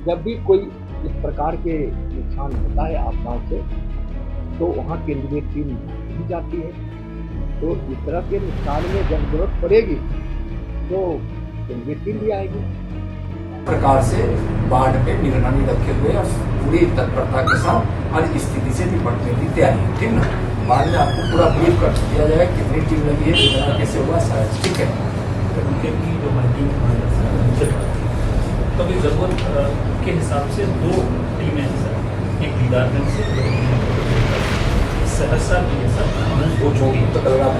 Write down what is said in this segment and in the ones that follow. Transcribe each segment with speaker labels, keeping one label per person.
Speaker 1: जब भी कोई इस प्रकार के नुकसान होता है आपदाओं से, तो वहाँ केंद्रीय टीम भी जाती है। तो इस तरह के नुकसान में जब जरूरत पड़ेगी तो केंद्रीय टीम भी आएगी।
Speaker 2: प्रकार से बाढ़ पे निगरानी रखे हुए और पूरी तत्परता के साथ हर स्थिति से निपटने की तैयारी है। ठीक ना, बाद में आपको पूरा ब्रीफ कर दिया जाएगा कितनी टीम लगी है, कितना कैसे हुआ सारा। ठीक है,
Speaker 3: उनके की जो हमारी कभी जरूरत के हिसाब से 2 टीमें हैं सर, एक दीदारगंज से सहरसा की है सर, वो चुकी है।
Speaker 2: तो कल रात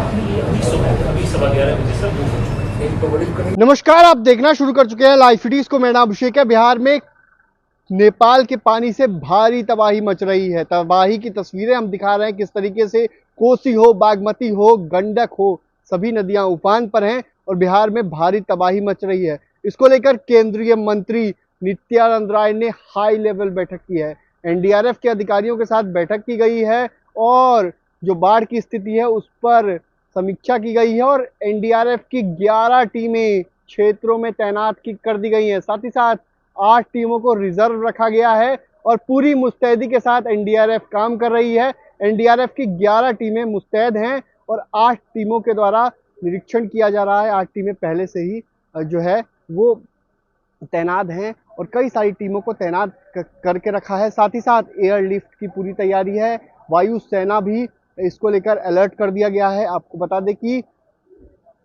Speaker 3: अभी सुबह अभी 11:15 बजे सर वो हो चुका है।
Speaker 2: एक तो बड़ी
Speaker 4: नमस्कार, आप देखना शुरू कर चुके हैं लाइव फीडीज को। मेरा नाम अभिषेक है। बिहार में नेपाल के पानी से भारी तबाही मच रही है। तबाही की तस्वीरें हम दिखा रहे हैं किस तरीके से कोसी हो, बागमती हो, गंडक हो, सभी नदियां उफान पर हैं और बिहार में भारी तबाही मच रही है। इसको लेकर केंद्रीय मंत्री नित्यानंद राय ने हाई लेवल बैठक की है। एनडीआरएफ के अधिकारियों के साथ बैठक की गई है और जो बाढ़ की स्थिति है उस पर समीक्षा की गई है और एनडीआरएफ की 11 टीमें क्षेत्रों में तैनात कर दी गई हैं। साथ ही साथ 8 टीमों को रिजर्व रखा गया है और पूरी मुस्तैदी के साथ एनडीआरएफ काम कर रही है। एनडीआरएफ की 11 टीमें मुस्तैद हैं और 8 टीमों के द्वारा निरीक्षण किया जा रहा है। 8 टीमें पहले से ही जो है वो तैनात हैं और कई सारी टीमों को तैनात करके रखा है। साथ ही साथ एयरलिफ्ट की पूरी तैयारी है। वायु सेना भी इसको लेकर अलर्ट कर दिया गया है। आपको बता दें कि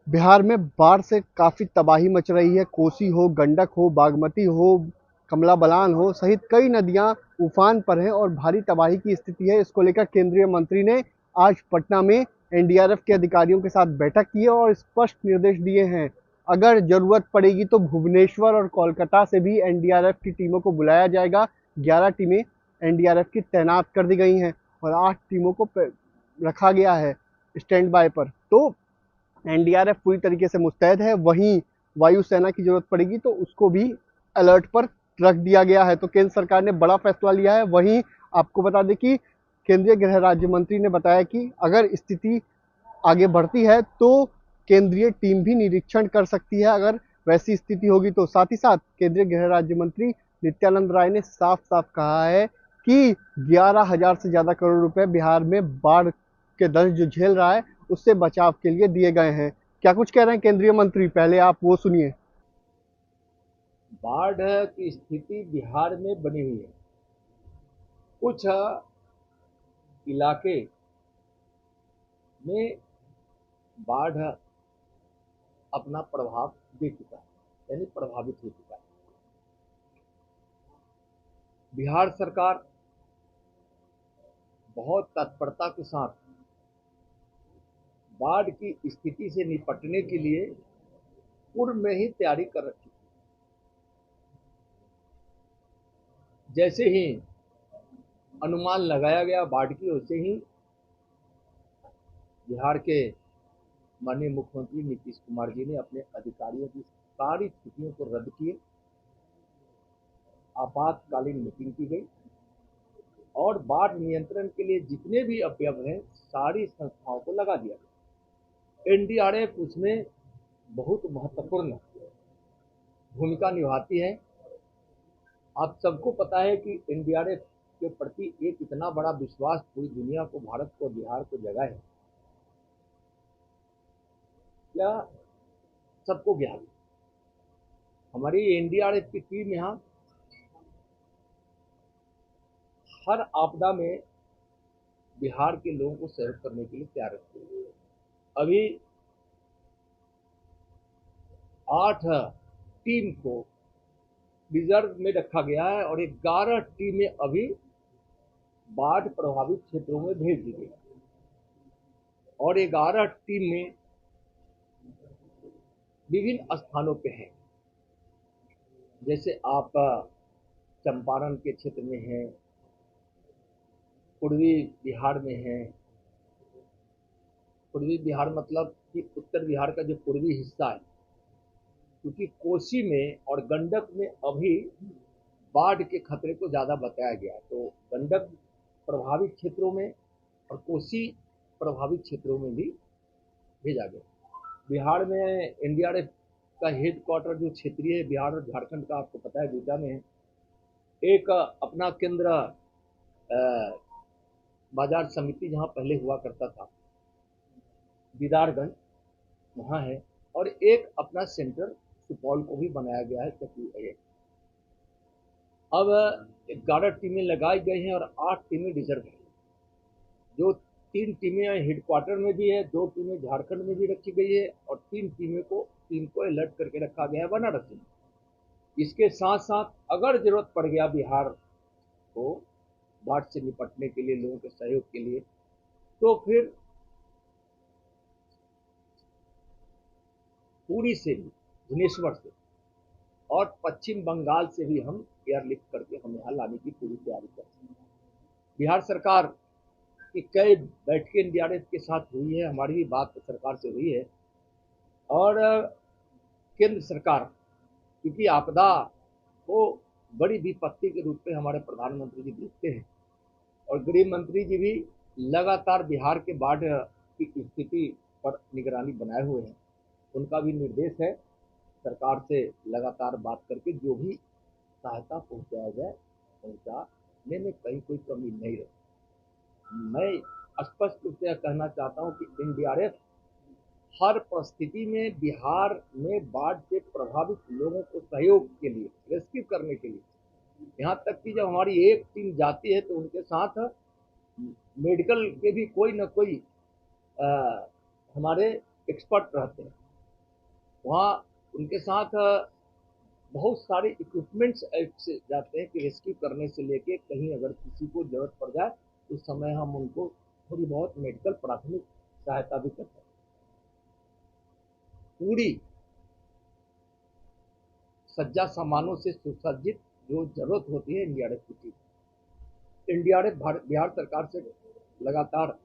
Speaker 4: बिहार में बाढ़ से काफ़ी तबाही मच रही है। कोसी हो, गंडक हो, बागमती हो, कमला बलान हो सहित कई नदियां उफान पर हैं और भारी तबाही की स्थिति है। इसको लेकर केंद्रीय मंत्री ने आज पटना में एनडीआरएफ के अधिकारियों के साथ बैठक की है और स्पष्ट निर्देश दिए हैं। अगर जरूरत पड़ेगी तो भुवनेश्वर और कोलकाता से भी एनडीआरएफ की टीमों को बुलाया जाएगा। 11 टीमें एनडीआरएफ की तैनात कर दी गई हैं और 8 टीमों को रखा गया है स्टैंड बाय पर। तो एनडीआरएफ पूरी तरीके से मुस्तैद है। वहीं वायुसेना की जरूरत पड़ेगी तो उसको भी अलर्ट पर रख दिया गया है। तो केंद्र सरकार ने बड़ा फैसला लिया है। वहीं आपको बता दें कि केंद्रीय गृह राज्य मंत्री ने बताया कि अगर स्थिति आगे बढ़ती है तो केंद्रीय टीम भी निरीक्षण कर सकती है अगर वैसी स्थिति होगी तो। साथ ही साथ केंद्रीय गृह राज्य मंत्री नित्यानंद राय ने साफ साफ कहा है कि 11,000 से ज्यादा करोड़ रुपए बिहार में बाढ़ के दंश जो झेल रहा है उससे बचाव के लिए दिए गए हैं। क्या कुछ कह रहे हैं केंद्रीय मंत्री, पहले आप वो सुनिए।
Speaker 1: बाढ़ की स्थिति बिहार में बनी हुई है। कुछ इलाके में बाढ़ अपना प्रभाव दे चुका है, यानी प्रभावित हो चुका है। बिहार सरकार बहुत तत्परता के साथ बाढ़ की स्थिति से निपटने के लिए पूर्व में ही तैयारी कर रखी थी। जैसे ही अनुमान लगाया गया बाढ़ की, वैसे ही बिहार के माननीय मुख्यमंत्री नीतीश कुमार जी ने अपने अधिकारियों की सारी छुट्टियों को रद्द किए। आपातकालीन मीटिंग की गई और बाढ़ नियंत्रण के लिए जितने भी अवयव हैं सारी संस्थाओं को लगा दिया गया। एनडीआरएफ उसमें बहुत महत्वपूर्ण भूमिका निभाती है। आप सबको पता है कि एनडीआरएफ के प्रति एक इतना बड़ा विश्वास पूरी दुनिया को, भारत को, बिहार को जगा है, क्या सबको ज्ञात है। हमारी एनडीआरएफ की टीम यहाँ हर आपदा में बिहार के लोगों को सहयोग करने के लिए तैयार रहती है। अभी 8 टीम को रिजर्व में रखा गया है और 11 टीमें अभी बाढ़ प्रभावित क्षेत्रों में भेज दी गई और 11 टीमें विभिन्न स्थानों पे हैं। जैसे आप चंपारण के क्षेत्र में हैं, पूर्वी बिहार में हैं। पूर्वी बिहार मतलब कि उत्तर बिहार का जो पूर्वी हिस्सा है, क्योंकि कोसी में और गंडक में अभी बाढ़ के खतरे को ज़्यादा बताया गया, तो गंडक प्रभावित क्षेत्रों में और कोसी प्रभावित क्षेत्रों में भी भेजा गया। बिहार में एनडीआरएफ का हेडक्वार्टर जो क्षेत्रीय बिहार और झारखंड का आपको पता है बिहटा में है। एक अपना केंद्र बाजार समिति जहाँ पहले हुआ करता था दीदारगंज वहाँ है, और एक अपना सेंटर सुपौल को भी बनाया गया है चकिया। अब 11 टीमें लगाई गई हैं और 8 टीमें रिजर्व हैं। जो 3 टीमें हेडक्वार्टर में भी है, 2 टीमें झारखंड में भी रखी गई है और 3 टीम को अलर्ट करके रखा गया है बनारस में। इसके साथ साथ अगर जरूरत पड़ गया बिहार को बाढ़ से निपटने के लिए, लोगों के सहयोग के लिए, तो फिर पुरी से भी, भुवनेश्वर से और पश्चिम बंगाल से भी हम एयरलिफ्ट करके हम यहाँ लाने की पूरी तैयारी करते हैं। बिहार सरकार की कई बैठकें एनडीआरएफ के साथ हुई है, हमारी भी बात सरकार से हुई है। और केंद्र सरकार, क्योंकि आपदा को बड़ी विपत्ति के रूप में हमारे प्रधानमंत्री जी देखते हैं और गृह मंत्री जी भी लगातार बिहार के बाढ़ की स्थिति पर निगरानी बनाए हुए हैं। उनका भी निर्देश है सरकार से लगातार बात करके जो भी सहायता पहुंचाया जाए पहुंचाने में कहीं कोई कमी नहीं रहे। मैं स्पष्ट रूप से कहना चाहता हूं कि एनडीआरएफ हर परिस्थिति में बिहार में बाढ़ से प्रभावित लोगों को सहयोग के लिए, रेस्क्यू करने के लिए, यहाँ तक कि जब हमारी एक टीम जाती है तो उनके साथ मेडिकल के भी कोई न कोई हमारे एक्सपर्ट रहते हैं। वहाँ उनके साथ बहुत सारे इक्विपमेंट्स ऐसे जाते हैं कि रेस्क्यू करने से लेके कहीं अगर किसी को जरूरत पड़ जाए उस समय हम उनको थोड़ी बहुत मेडिकल प्राथमिक सहायता भी करते हैं। पूरी सज्जा सामानों से सुसज्जित जो जरूरत होती है एनडीआरएफ की टीम। एनडीआरएफ बिहार सरकार से लगातार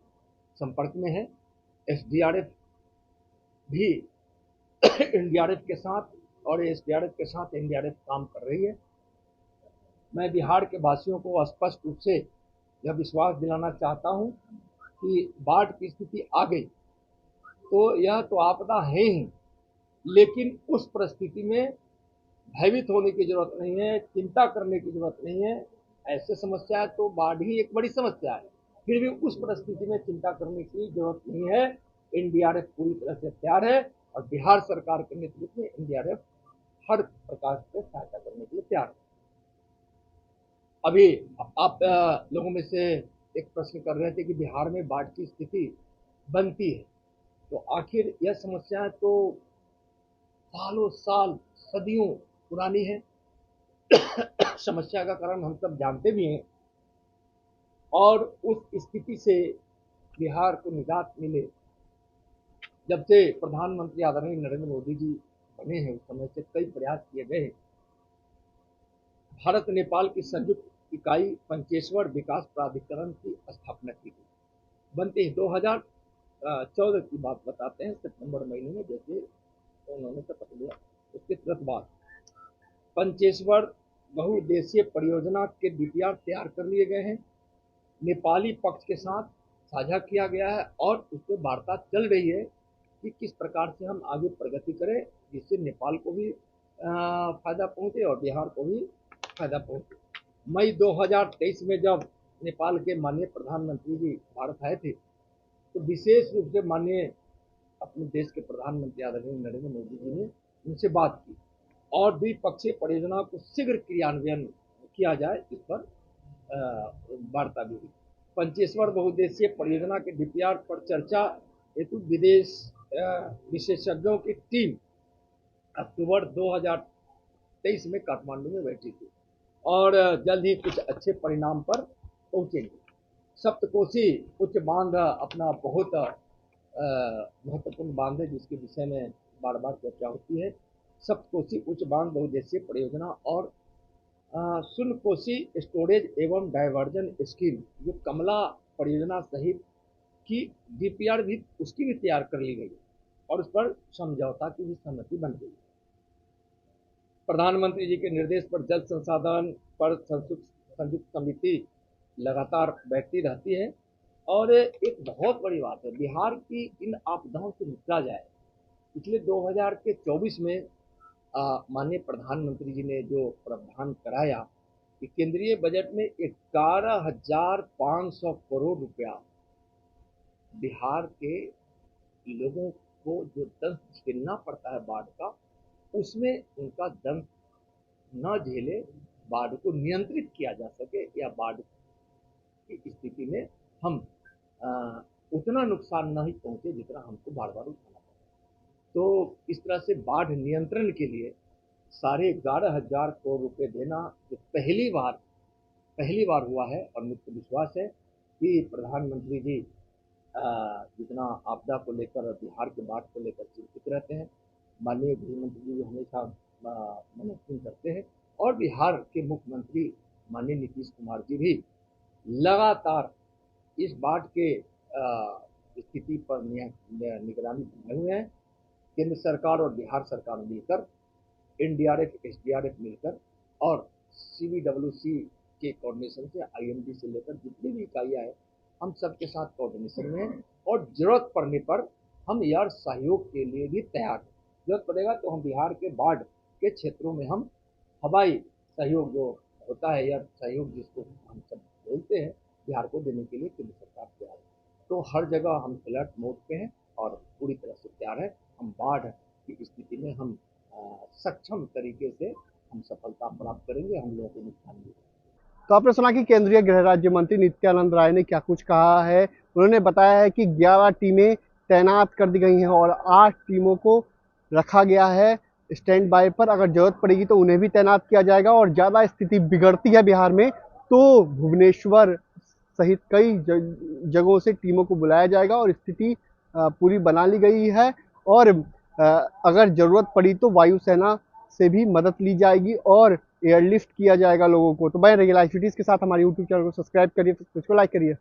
Speaker 1: संपर्क में है। एसडीआरएफ भी एनडीआरएफ के साथ और एसडीआरएफ के साथ एनडीआरएफ काम कर रही है। मैं बिहार के वासियों को स्पष्ट रूप से यह विश्वास दिलाना चाहता हूं कि बाढ़ की स्थिति आ गई तो यह तो आपदा है ही, लेकिन उस परिस्थिति में भयभीत होने की जरूरत नहीं है, चिंता करने की जरूरत नहीं है। ऐसे समस्या है तो बाढ़ ही एक बड़ी समस्या है, फिर भी उस परिस्थिति में चिंता करने की जरूरत नहीं है। एनडीआरएफ पूरी तरह से तैयार है और बिहार सरकार के नेतृत्व में एनडीआरएफ हर प्रकार से सहायता करने के लिए तैयार है। अभी आप लोगों में से एक प्रश्न कर रहे थे कि बिहार में बाढ़ की स्थिति बनती है, तो आखिर यह समस्या तो सालों साल सदियों पुरानी है। समस्या का कारण हम सब जानते भी हैं और उस स्थिति से बिहार को निजात मिले जब से प्रधानमंत्री आदरणीय नरेंद्र मोदी जी बने हैं, उस समय से कई प्रयास किए गए। भारत नेपाल की संयुक्त इकाई पंचेश्वर विकास प्राधिकरण की स्थापना की गई। बनते ही 2014 की बात बताते हैं, सितंबर महीने में जैसे उन्होंने शपथ लिया, उसके तुरंत बाद पंचेश्वर बहुउद्देशीय परियोजना के डीपीआर तैयार कर लिए गए हैं। नेपाली पक्ष के साथ साझा किया गया है और उस पर वार्ता चल रही है कि किस प्रकार से हम आगे प्रगति करें जिससे नेपाल को भी फायदा पहुंचे और बिहार को भी फायदा पहुंचे। मई 2023 में जब नेपाल के माननीय प्रधानमंत्री जी भारत आए थे तो विशेष रूप से माननीय अपने देश के प्रधानमंत्री आदरणीय नरेंद्र मोदी जी ने उनसे बात की और द्विपक्षीय परियोजना को शीघ्र क्रियान्वयन किया जाए, इस पर वार्ता भी हुई। पंचेश्वर बहुउद्देशीय परियोजना के डीपीआर पर चर्चा हेतु विदेश विशेषज्ञों की टीम अक्टूबर 2023 में काठमांडू में बैठी थी और जल्द ही कुछ अच्छे परिणाम पर पहुंचेंगे। सप्तकोशी उच्च बांध अपना बहुत महत्वपूर्ण बांध है जिसके विषय में बार बार चर्चा होती है। सप्तकोशी उच्च बांध बहुउद्देशीय परियोजना और सुनकोशी स्टोरेज एवं डायवर्जन स्कीम जो कमला परियोजना सहित की डीपीआर भी उसकी भी तैयार कर ली गई और उस पर समझौता की भी सहमति बन गई। प्रधानमंत्री जी के निर्देश पर जल संसाधन पर संयुक्त समिति लगातार बैठती रहती है और एक बहुत बड़ी बात है, बिहार की इन आपदाओं से निपटा जाए। पिछले 2024 में माननीय प्रधानमंत्री जी ने जो प्रावधान कराया कि केंद्रीय बजट में 11,500 करोड़ रुपया बिहार के लोगों को जो दंश झेलना पड़ता है बाढ़ का, उसमें उनका दंश न झेले, बाढ़ को नियंत्रित किया जा सके या बाढ़ की स्थिति में हम उतना नुकसान नहीं पहुंचे जितना हमको बार बार उठाना पड़ा। तो इस तरह से बाढ़ नियंत्रण के लिए 11,500 करोड़ रुपए देना जो पहली बार हुआ है, और मुझे विश्वास है कि प्रधानमंत्री जी जितना आपदा को लेकर और बिहार के बाढ़ को लेकर चिंतित रहते हैं, माननीय गृहमंत्री जी हमेशा मॉनिटरिंग करते हैं, और बिहार के मुख्यमंत्री माननीय नीतीश कुमार जी भी लगातार इस बाढ़ के स्थिति पर निगरानी बनाए हुए हैं। केंद्र सरकार और बिहार सरकार मिलकर, एनडीआरएफ, एसडीआरएफ मिलकर और सीबीडब्ल्यूसी के कोऑर्डिनेशन से, आईएमडी से लेकर जितनी भी इकाइयाँ हैं, हम सबके साथ कोऑर्डिनेशन में हैं, और जरूरत पड़ने पर हम यार सहयोग के लिए भी तैयार हैं। जरूरत पड़ेगा तो हम बिहार के बाढ़ के क्षेत्रों में हम हवाई सहयोग जो होता है, या सहयोग जिसको हम सब बोलते हैं, बिहार को देने के लिए केंद्र सरकार तैयार है। तो हर जगह हम अलर्ट मोड पे हैं और पूरी तरह से तैयार हैं। हम बाढ़ की स्थिति में हम सक्षम तरीके से हम सफलता प्राप्त करेंगे, हम लोगों को नुकसान नहीं होगा।
Speaker 4: तो आपने सुना कि केंद्रीय गृह राज्य मंत्री नित्यानंद राय ने क्या कुछ कहा है। उन्होंने बताया है कि 11 टीमें तैनात कर दी गई हैं और 8 टीमों को रखा गया है स्टैंड बाय पर। अगर जरूरत पड़ेगी तो उन्हें भी तैनात किया जाएगा, और ज़्यादा स्थिति बिगड़ती है बिहार में तो भुवनेश्वर सहित कई जगहों से टीमों को बुलाया जाएगा, और स्थिति पूरी बना ली गई है। और अगर ज़रूरत पड़ी तो वायुसेना से भी मदद ली जाएगी और एयरलिफ्ट किया जाएगा लोगों को। तो बने रहिए लाइव सिटीज़ के साथ। हमारे यूट्यूब चैनल को सब्सक्राइब करिए, उसको लाइक करिए।